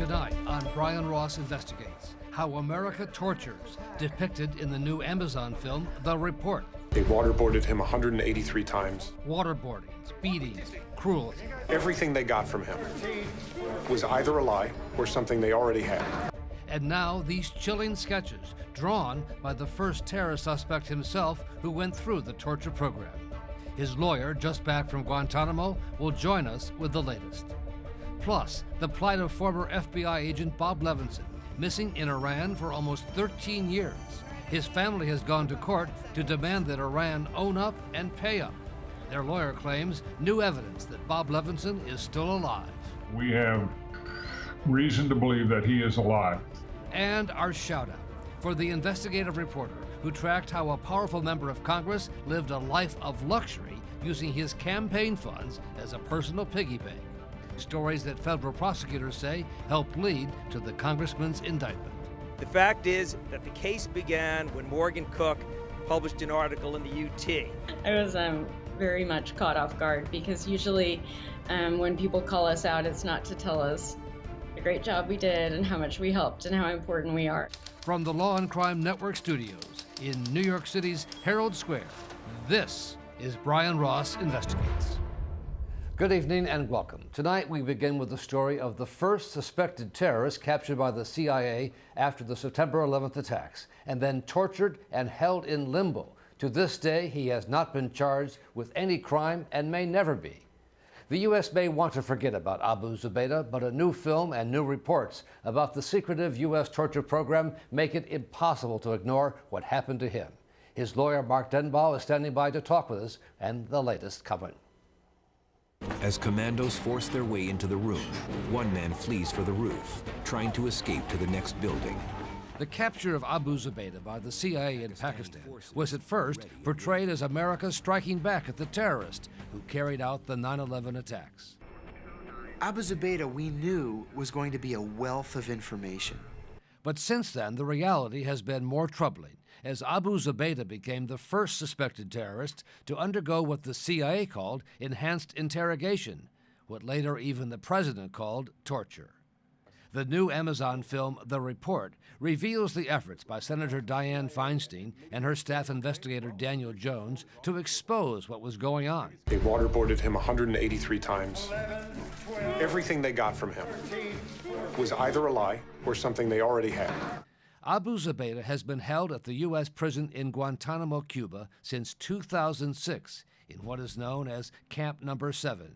Tonight on Brian Ross Investigates, how America tortures, depicted in the new Amazon film, The Report. They waterboarded him 183 times. Waterboardings, beatings, cruelty. Everything they got from him was either a lie or something they already had. And now these chilling sketches, drawn by the first terror suspect himself who went through the torture program. His lawyer, just back from Guantanamo, will join us with the latest. Plus, the plight of former FBI agent Bob Levinson, missing in Iran for almost 13 years. His family has gone to court to demand that Iran own up and pay up. Their lawyer claims new evidence that Bob Levinson is still alive. We have reason to believe that he is alive. And our shout-out for the investigative reporter who tracked how a powerful member of Congress lived a life of luxury using his campaign funds as a personal piggy bank. Stories that federal prosecutors say helped lead to the congressman's indictment. The fact is that the case began when Morgan Cook published an article in the UT. I was very much caught off guard because usually when people call us out, it's not to tell us the great job we did and how much we helped and how important we are. From the Law&Crime Network studios in New York City's Herald Square, this is Brian Ross Investigates. Good evening and welcome. Tonight we begin with the story of the first suspected terrorist captured by the CIA after the September 11th attacks, and then tortured and held in limbo. To this day, he has not been charged with any crime and may never be. The U.S. may want to forget about Abu Zubaydah, but a new film and new reports about the secretive U.S. torture program make it impossible to ignore what happened to him. His lawyer, Mark Denbaugh, is standing by to talk with us, and the latest coming. As commandos force their way into the room, one man flees for the roof, trying to escape to the next building. The capture of Abu Zubaydah by the CIA in Pakistan was at first portrayed as America striking back at the terrorist who carried out the 9/11 attacks. Abu Zubaydah, we knew, was going to be a wealth of information. But since then, the reality has been more troubling, as Abu Zubaydah became the first suspected terrorist to undergo what the CIA called enhanced interrogation, what later even the president called torture. The new Amazon film, The Report, reveals the efforts by Senator Dianne Feinstein and her staff investigator Daniel Jones to expose what was going on. They waterboarded him 183 times. Everything they got from him was either a lie or something they already had. Abu Zubaydah has been held at the U.S. prison in Guantanamo, Cuba, since 2006 in what is known as Camp Number 7.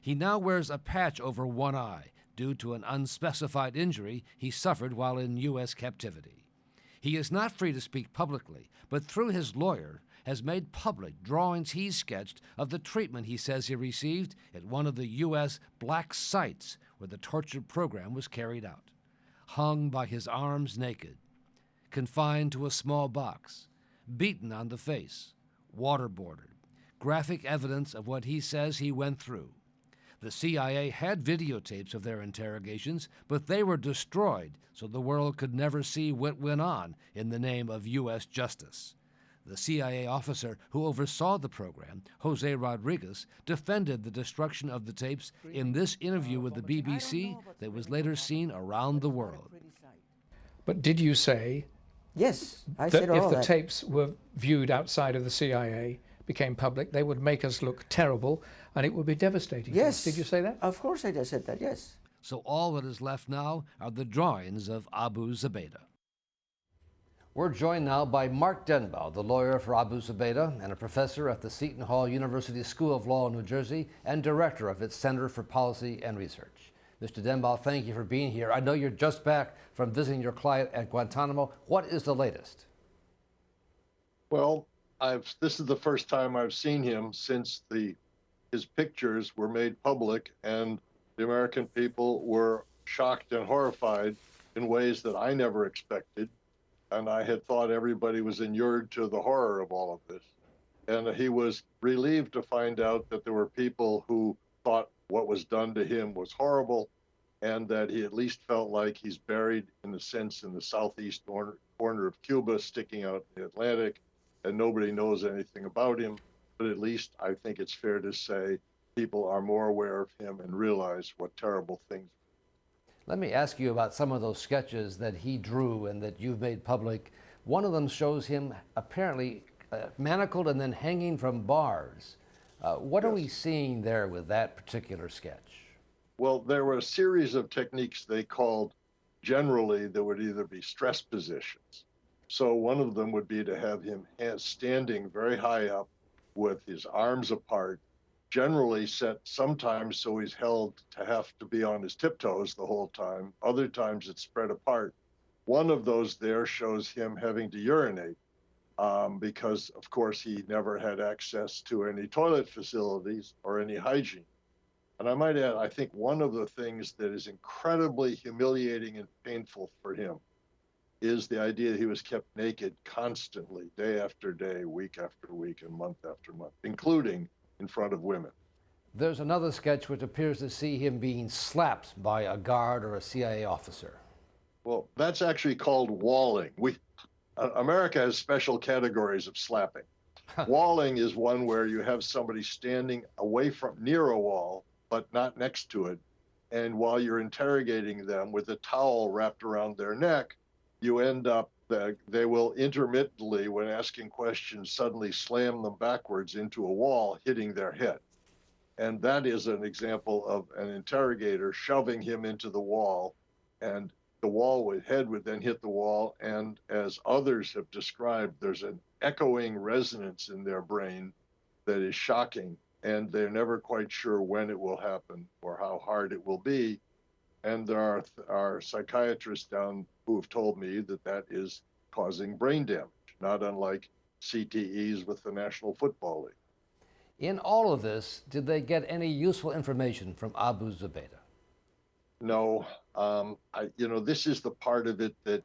He now wears a patch over one eye due to an unspecified injury he suffered while in U.S. captivity. He is not free to speak publicly, but through his lawyer has made public drawings he sketched of the treatment he says he received at one of the U.S. black sites where the torture program was carried out. Hung by his arms naked, confined to a small box, beaten on the face, waterboarded, graphic evidence of what he says he went through. The CIA had videotapes of their interrogations, but they were destroyed so the world could never see what went on in the name of U.S. justice. The CIA officer who oversaw the program, Jose Rodriguez, defended the destruction of the tapes in this interview with the BBC that was later seen around the world. But did you say yes, I that said all if the that. tapes were viewed outside of the CIA, became public, they would make us look terrible and it would be devastating? Yes. Did you say that? Of course I just said that, yes. So all that is left now are the drawings of Abu Zubaydah. We're joined now by Mark Denbaugh, the lawyer for Abu Zubaydah and a professor at the Seton Hall University School of Law in New Jersey and director of its Center for Policy and Research. Mr. Denbaugh, thank you for being here. I know you're just back from visiting your client at Guantanamo. What is the latest? Well, this is the first time I've seen him since his pictures were made public, and the American people were shocked and horrified in ways that I never expected. And I had thought everybody was inured to the horror of all of this. And he was relieved to find out that there were people who thought what was done to him was horrible, and that he at least felt like he's buried, in a sense, in the southeast corner of Cuba, sticking out in the Atlantic, and nobody knows anything about him. But at least I think it's fair to say people are more aware of him and realize what terrible things. Let me ask you about some of those sketches that he drew and that you've made public. One of them shows him apparently manacled and then hanging from bars. What are we seeing there with that particular sketch? Well, there were a series of techniques they called generally that would either be stress positions. So one of them would be to have him standing very high up with his arms apart, generally set sometimes so he's held to have to be on his tiptoes the whole time. Other times it's spread apart. One of those there shows him having to urinate because, of course, he never had access to any toilet facilities or any hygiene. And I might add, I think one of the things that is incredibly humiliating and painful for him is the idea that he was kept naked constantly, day after day, week after week, and month after month, including in front of women. There's another sketch which appears to see him being slapped by a guard or a CIA officer. Well, that's actually called walling. America has special categories of slapping. Walling is one where you have somebody standing away from near a wall, but not next to it. And while you're interrogating them with a towel wrapped around their neck, you end up, they will intermittently, when asking questions, suddenly slam them backwards into a wall, hitting their head. And that is an example of an interrogator shoving him into the wall, and the head would then hit the wall. And as others have described, there's an echoing resonance in their brain that is shocking, and they're never quite sure when it will happen or how hard it will be. And there are psychiatrists down who have told me that that is causing brain damage, not unlike CTEs with the National Football League. In all of this, did they get any useful information from Abu Zubaydah? No, this is the part of it that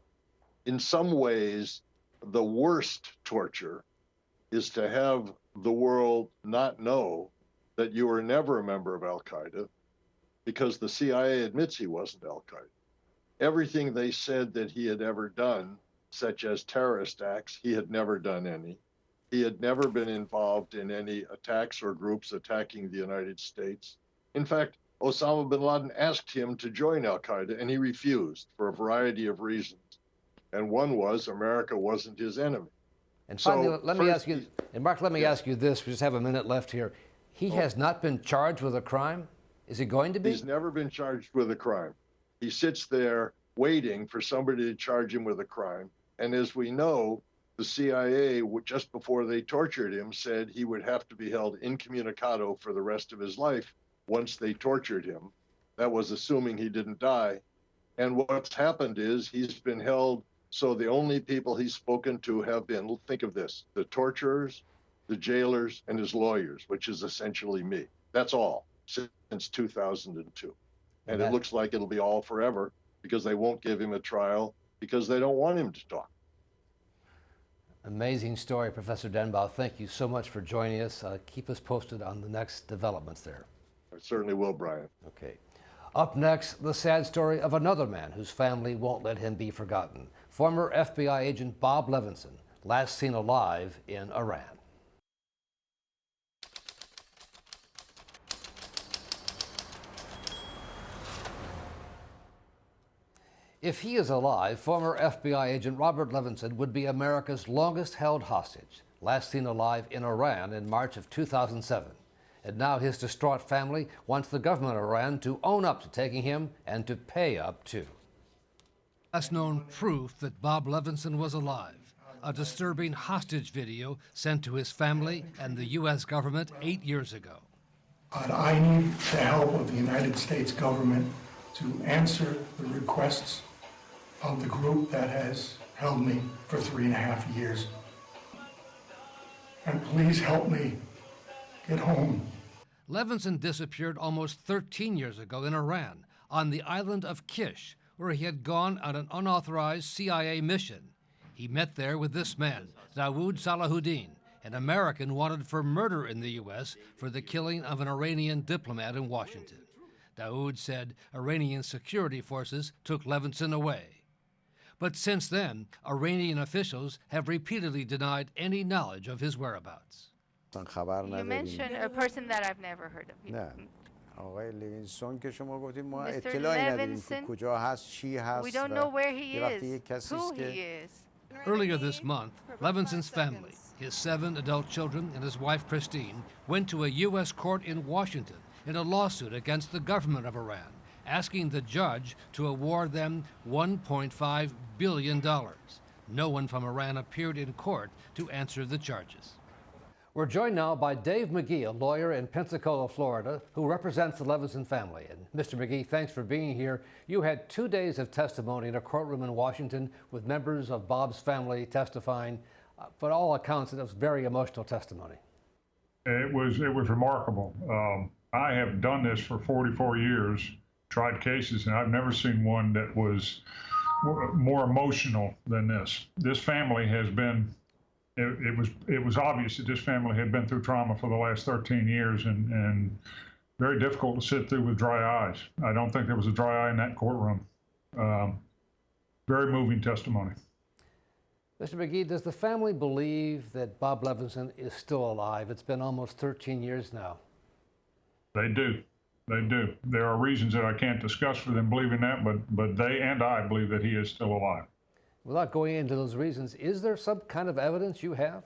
in some ways, the worst torture is to have the world not know that you were never a member of Al-Qaeda, because the CIA admits he wasn't Al-Qaeda. Everything they said that he had ever done, such as terrorist acts, he had never done any. He had never been involved in any attacks or groups attacking the United States. In fact, Osama bin Laden asked him to join Al-Qaeda, and he refused for a variety of reasons. And one was America wasn't his enemy. And finally, let me ask you, and Mark, let me ask you this. We just have a minute left here. He has not been charged with a crime? Is he going to be? He's never been charged with a crime. He sits there waiting for somebody to charge him with a crime. And as we know, the CIA, just before they tortured him, said he would have to be held incommunicado for the rest of his life once they tortured him. That was assuming he didn't die. And what's happened is he's been held, so the only people he's spoken to have been, think of this, the torturers, the jailers, and his lawyers, which is essentially me. That's all since 2002. And it looks like it'll be all forever because they won't give him a trial because they don't want him to talk. Amazing story, Professor Denbaugh. Thank you so much for joining us. Keep us posted on the next developments there. I certainly will, Brian. Okay. Up next, the sad story of another man whose family won't let him be forgotten. Former FBI agent Bob Levinson, last seen alive in Iran. If he is alive, former FBI agent Robert Levinson would be America's longest held hostage, last seen alive in Iran in March of 2007. And now his distraught family wants the government of Iran to own up to taking him and to pay up too. Last known proof that Bob Levinson was alive, a disturbing hostage video sent to his family and the U.S. government 8 years ago. I need the help of the United States government to answer the requests of the group that has held me for 3.5 years. And please help me get home. Levinson disappeared almost 13 years ago in Iran, on the island of Kish, where he had gone on an unauthorized CIA mission. He met there with this man, Dawood Salahuddin, an American wanted for murder in the U.S. for the killing of an Iranian diplomat in Washington. Dawood said Iranian security forces took Levinson away. But since then, Iranian officials have repeatedly denied any knowledge of his whereabouts. You mentioned a person that I've never heard of. آقای لیوینسون که شما گفتید ما Mr. اطلاعی نداریم که Levinson, کجا هست چی هست we don't و know where he یه وقتی یک is, کسی who است he که is. Earlier this month, Levinson's family, his 7 adult children and his wife Christine, went to a U.S. court in Washington in a lawsuit against the government of Iran, asking the judge to award them $1.5 billion. No one from Iran appeared in court to answer the charges. We're joined now by Dave McGee, a lawyer in Pensacola, Florida, who represents the Levinson family. And Mr. McGee, thanks for being here. You had 2 days of testimony in a courtroom in Washington with members of Bob's family testifying. For all accounts, it was very emotional testimony. It was remarkable. I have done this for 44 years, tried cases, and I've never seen one that was more emotional than this. This family has been. It was obvious that this family had been through trauma for the last 13 years and very difficult to sit through with dry eyes. I don't think there was a dry eye in that courtroom. Very moving testimony. Mr. McGee, does the family believe that Bob Levinson is still alive? It's been almost 13 years now. They do. They do. There are reasons that I can't discuss for them believing that, but they and I believe that he is still alive. Without going into those reasons, is there some kind of evidence you have?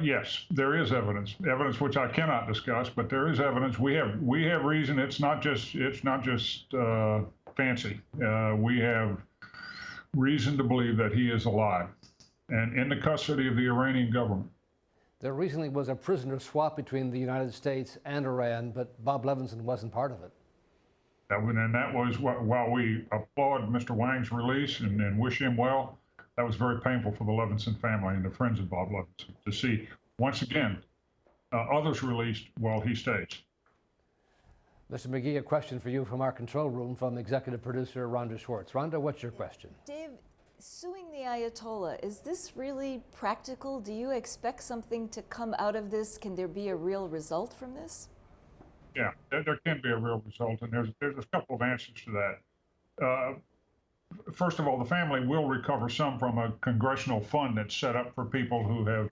Yes, there is evidence which I cannot discuss, but there is evidence. We have reason. It's not just fancy. We have reason to believe that he is alive and in the custody of the Iranian government. There recently was a prisoner swap between the United States and Iran, but Bob Levinson wasn't part of it. And that was while we applaud Mr. Wang's release and wish him well, that was very painful for the Levinson family and the friends of Bob Levinson to see, once again, others released while he stays. Mr. McGee, a question for you from our control room from executive producer Rhonda Schwartz. Rhonda, what's your question? Dave, suing the Ayatollah, is this really practical? Do you expect something to come out of this? Can there be a real result from this? Yeah, there can be a real result, and there's a couple of answers to that. First of all, the family will recover some from a congressional fund that's set up for people who have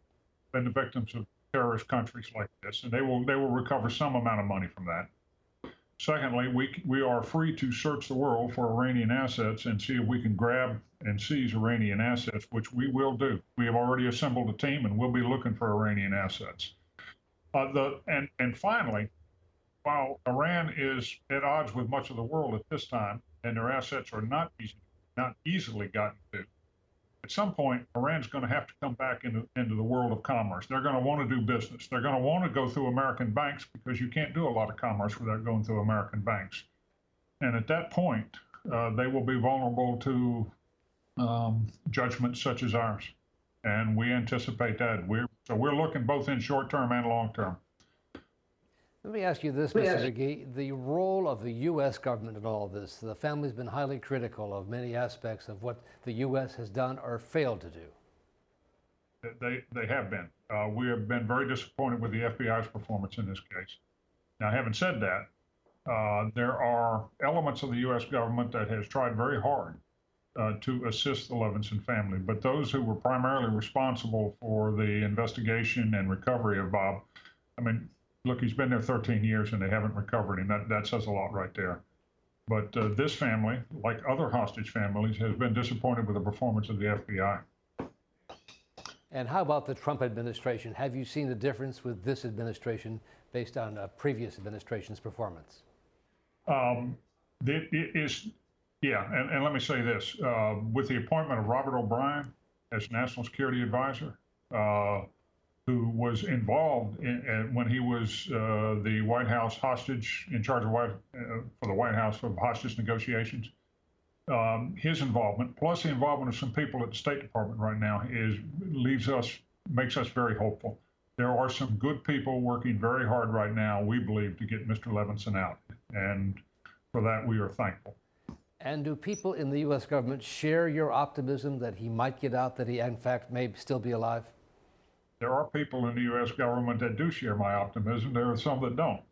been the victims of terrorist countries like this, and they will recover some amount of money from that. Secondly, we are free to search the world for Iranian assets and see if we can grab and seize Iranian assets, which we will do. We have already assembled a team, and we'll be looking for Iranian assets. And finally, while Iran is at odds with much of the world at this time, and their assets are not easily gotten to, at some point, Iran's going to have to come back into the world of commerce. They're going to want to do business. They're going to want to go through American banks because you can't do a lot of commerce without going through American banks. And at that point, they will be vulnerable to judgments such as ours. And we anticipate that. So we're looking both in short term and long term. Let me ask you this, Mr. McGee. The role of the U.S. government in all of this, the family's been highly critical of many aspects of what the U.S. has done or failed to do. They have been. We have been very disappointed with the FBI's performance in this case. Now, having said that, there are elements of the U.S. government that has tried very hard to assist the Levinson family, but those who were primarily responsible for the investigation and recovery of Bob, I mean, look, he's been there 13 years and they haven't recovered him. That says a lot right there. But this family, like other hostage families, has been disappointed with the performance of the FBI. And how about the Trump administration? Have you seen the difference with this administration based on previous administration's performance? It is, yeah, and let me say this. With the appointment of Robert O'Brien as National Security Advisor, who was involved when he was the White House hostage, in charge of for the White House of hostage negotiations. His involvement, plus the involvement of some people at the State Department right now, makes us very hopeful. There are some good people working very hard right now, we believe, to get Mr. Levinson out, and for that we are thankful. And do people in the U.S. government share your optimism that he might get out, that he in fact may still be alive? There are people in the U.S. government that do share my optimism. There are some that don't.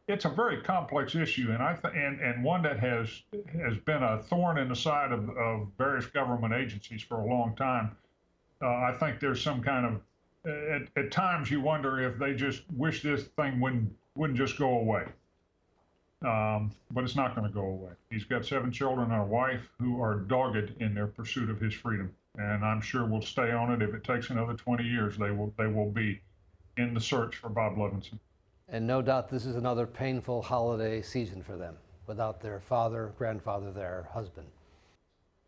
It's a very complex issue, and one that has been a thorn in the side of various government agencies for a long time. I think there's some kind at times you wonder if they just wish this thing wouldn't just go away. But it's not going to go away. He's got 7 children and a wife who are dogged in their pursuit of his freedom, and I'm sure we'll stay on it. If it takes another 20 years, they will be in the search for Bob Levinson. And no doubt this is another painful holiday season for them, without their father, grandfather, their husband.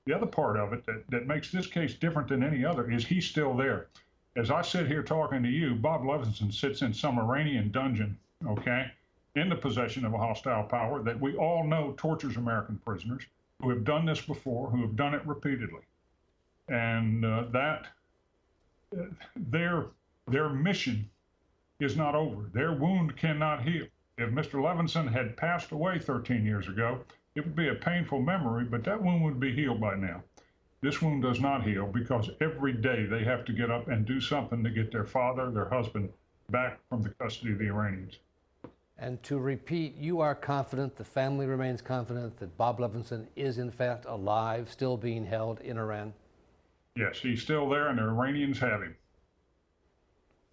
The other part of it that makes this case different than any other is he's still there. As I sit here talking to you, Bob Levinson sits in some Iranian dungeon, okay, in the possession of a hostile power that we all know tortures American prisoners who have done this before, who have done it repeatedly. And their mission is not over. Their wound cannot heal. If Mr. Levinson had passed away 13 years ago, it would be a painful memory, but that wound would be healed by now. This wound does not heal because every day they have to get up and do something to get their father, their husband, back from the custody of the Iranians. And to repeat, you are confident, the family remains confident that Bob Levinson is in fact alive, still being held in Iran? Yes, he's still there and the Iranians have him.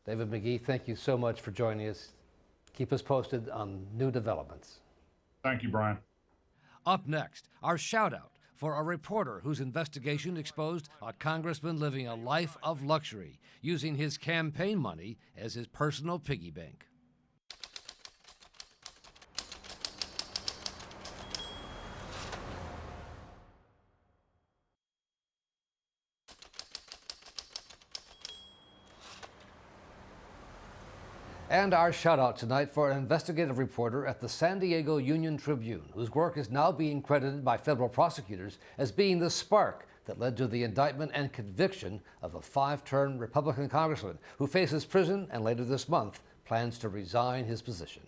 David McGee, thank you so much for joining us. Keep us posted on new developments. Thank you, Brian. Up next, our shout out for a reporter whose investigation exposed a congressman living a life of luxury, using his campaign money as his personal piggy bank. And our shout out tonight for an investigative reporter at the San Diego Union-Tribune, whose work is now being credited by federal prosecutors as being the spark that led to the indictment and conviction of a 5-term Republican congressman who faces prison and later this month plans to resign his position.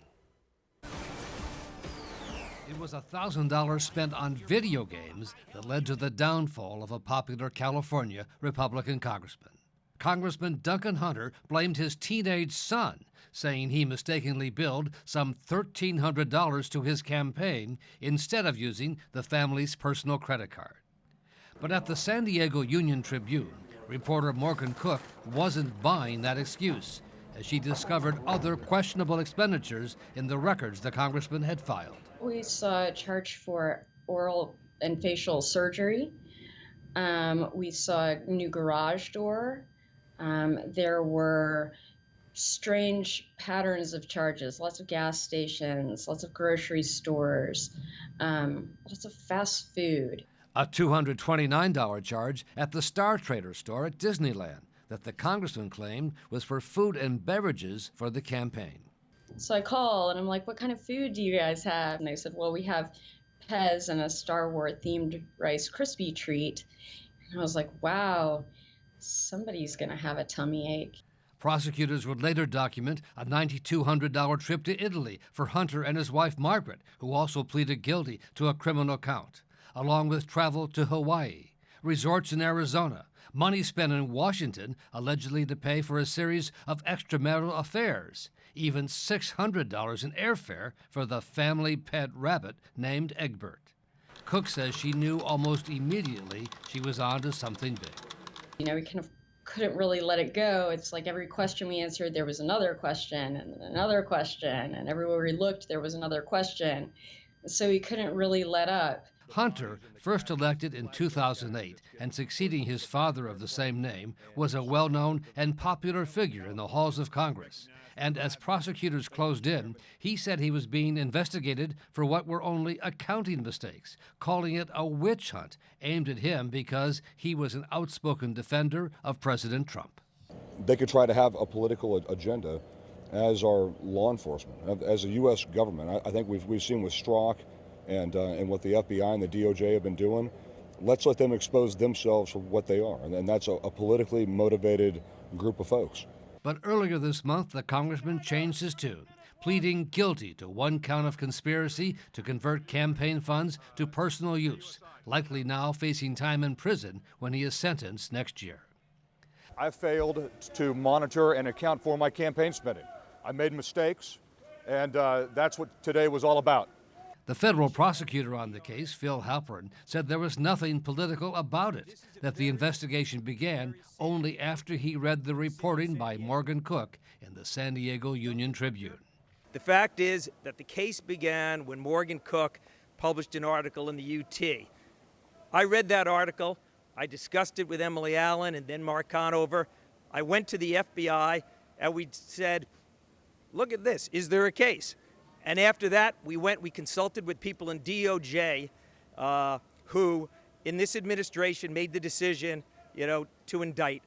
It was $1,000 spent on video games that led to the downfall of a popular California Republican congressman. Congressman Duncan Hunter blamed his teenage son, saying he mistakenly billed some $1,300 to his campaign instead of using the family's personal credit card. But at the San Diego Union-Tribune, reporter Morgan Cook wasn't buying that excuse, as she discovered other questionable expenditures in the records the congressman had filed. We saw a charge for oral and facial surgery. We saw a new garage door. There were strange patterns of charges, lots of gas stations, lots of grocery stores, lots of fast food. A $229 charge at the Star Trader store at Disneyland that the congressman claimed was for food and beverages for the campaign. So I call and I'm like, what kind of food do you guys have? And they said, well, we have Pez and a Star Wars themed Rice Krispie treat. And I was like, wow, somebody's gonna have a tummy ache. Prosecutors would later document a $9,200 trip to Italy for Hunter and his wife Margaret, who also pleaded guilty to a criminal count, along with travel to Hawaii, resorts in Arizona, money spent in Washington allegedly to pay for a series of extramarital affairs, even $600 in airfare for the family pet rabbit named Egbert. Cook says she knew almost immediately she was on to something big. You know, we kind of couldn't really let it go. It's like every question we answered, there was another question and another question, and everywhere we looked, there was another question. So we couldn't really let up. Hunter, first elected in 2008 and succeeding his father of the same name, was a well-known and popular figure in the halls of Congress. And as prosecutors closed in, he said he was being investigated for what were only accounting mistakes, calling it a witch hunt aimed at him because he was an outspoken defender of President Trump. They could try to have a political agenda as our law enforcement, as a U.S. government. I think we've seen with Strzok and what the FBI and the DOJ have been doing. Let's let them expose themselves for what they are, and that's a politically motivated group of folks. But earlier this month, the congressman changed his tune, pleading guilty to one count of conspiracy to convert campaign funds to personal use, likely now facing time in prison when he is sentenced next year. I failed to monitor and account for my campaign spending. I made mistakes, and that's what today was all about. The federal prosecutor on the case, Phil Halperin, said there was nothing political about it, that the investigation began only after he read the reporting by Morgan Cook in the San Diego Union-Tribune. The fact is that the case began when Morgan Cook published an article in the UT. I read that article. I discussed it with Emily Allen and then Mark Conover. I went to the FBI and we said, look at this, is there a case? And after that, we consulted with people in DOJ who, in this administration, made the decision, to indict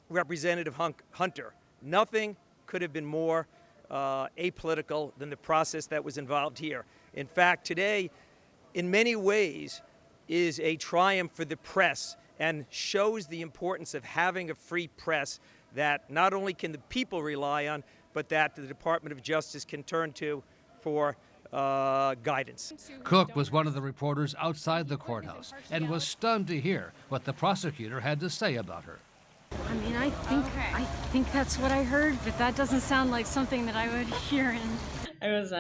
Representative Hunter. Nothing could have been more apolitical than the process that was involved here. In fact, today, in many ways, is a triumph for the press and shows the importance of having a free press that not only can the people rely on, but that the Department of Justice can turn to for guidance. Cook was one of the reporters outside the courthouse and was stunned to hear what the prosecutor had to say about her. I mean, I think that's what I heard, but that doesn't sound like something that I would hear. I was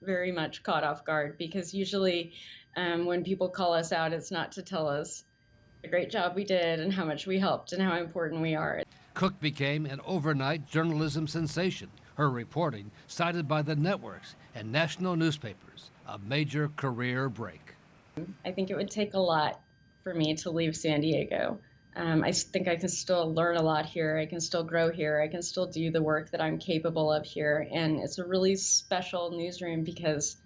very much caught off guard because usually when people call us out, it's not to tell us the great job we did and how much we helped and how important we are. Cook became an overnight journalism sensation, her reporting cited by the networks and national newspapers, a major career break. I think it would take a lot for me to leave San Diego. I think I can still learn a lot here. I can still grow here. I can still do the work that I'm capable of here. And it's a really special newsroom because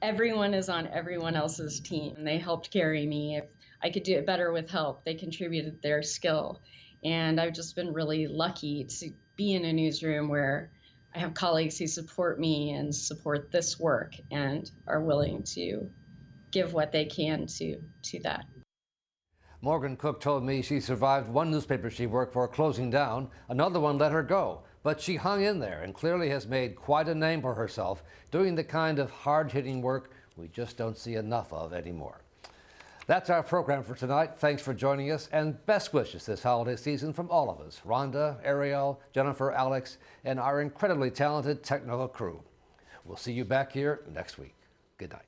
everyone is on everyone else's team. And they helped carry me. If I could do it better with help, they contributed their skill. And I've just been really lucky to be in a newsroom where I have colleagues who support me and support this work and are willing to give what they can to that. Morgan Cook told me she survived one newspaper she worked for closing down. Another one let her go. But she hung in there and clearly has made quite a name for herself, doing the kind of hard-hitting work we just don't see enough of anymore. That's our program for tonight. Thanks for joining us, and best wishes this holiday season from all of us, Rhonda, Ariel, Jennifer, Alex, and our incredibly talented technical crew. We'll see you back here next week. Good night.